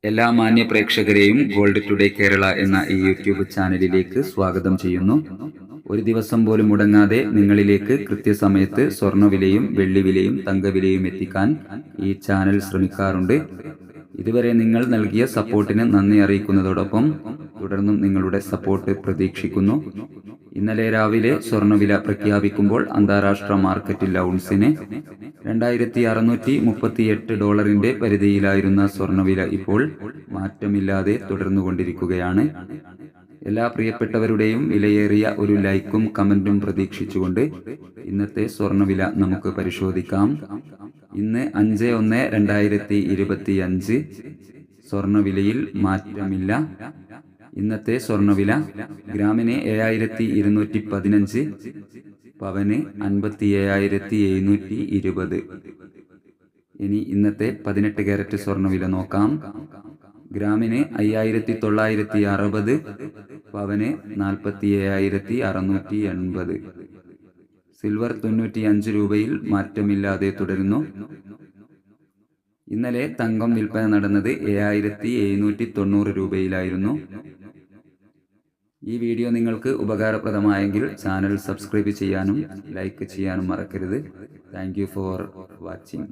എല്ലാ മാന്യ പ്രേക്ഷകരെയും gold today Kerala എന്ന ഈ യൂട്യൂബ് ചാനലിലേക്ക് സ്വാഗതം ചെയ്യുന്നു. ഒരു ദിവസം പോലും മുടങ്ങാതെ നിങ്ങളിലേക്ക് കൃത്യസമയത്ത് സ്വർണ്ണവിലയും വെള്ളിവിലയും തങ്കവിലയും എത്തിക്കാൻ ഈ ചാനൽ ശ്രമിക്കാറുണ്ട്. ഇതുവരെ നിങ്ങൾ നൽകിയ സപ്പോർട്ടിന് നന്ദി അറിയിക്കുന്നതോടൊപ്പം തുടർന്നും നിങ്ങളുടെ സപ്പോർട്ട് പ്രതീക്ഷിക്കുന്നു. ഇന്നലെ രാവിലെ സ്വർണ്ണവില പ്രഖ്യാപിക്കുമ്പോൾ അന്താരാഷ്ട്ര മാർക്കറ്റിൽ ഔൺസിന് $2638 പരിധിയിലായിരുന്ന സ്വർണ്ണവില ഇപ്പോൾ മാറ്റമില്ലാതെ തുടർന്നുകൊണ്ടിരിക്കുകയാണ്. എല്ലാ പ്രിയപ്പെട്ടവരുടെയും വിലയേറിയ ഒരു ലൈക്കും കമന്റും പ്രതീക്ഷിച്ചുകൊണ്ട് ഇന്നത്തെ സ്വർണ്ണവില നമുക്ക് പരിശോധിക്കാം. ഇന്ന് 5/1/2025 സ്വർണ്ണവിലയിൽ മാറ്റമില്ല. ഇന്നത്തെ സ്വർണ്ണവില ഗ്രാമിന് 7215, പവന് 57,720. ഇനി ഇന്നത്തെ 18 കാരറ്റ് സ്വർണ്ണവില നോക്കാം. ഗ്രാമിന് 5960, പവന് 47,680. സിൽവർ 95 രൂപയിൽ മാറ്റമില്ലാതെ തുടരുന്നു. ഇന്നലെ തങ്കം വിൽപ്പന നടന്നത് 7790 രൂപയിലായിരുന്നു. ഈ വീഡിയോ നിങ്ങൾക്ക് ഉപകാരപ്രദമായെങ്കിൽ ചാനൽ സബ്സ്ക്രൈബ് ചെയ്യാനും ലൈക്ക് ചെയ്യാനും മറക്കരുത്. Thank you for watching.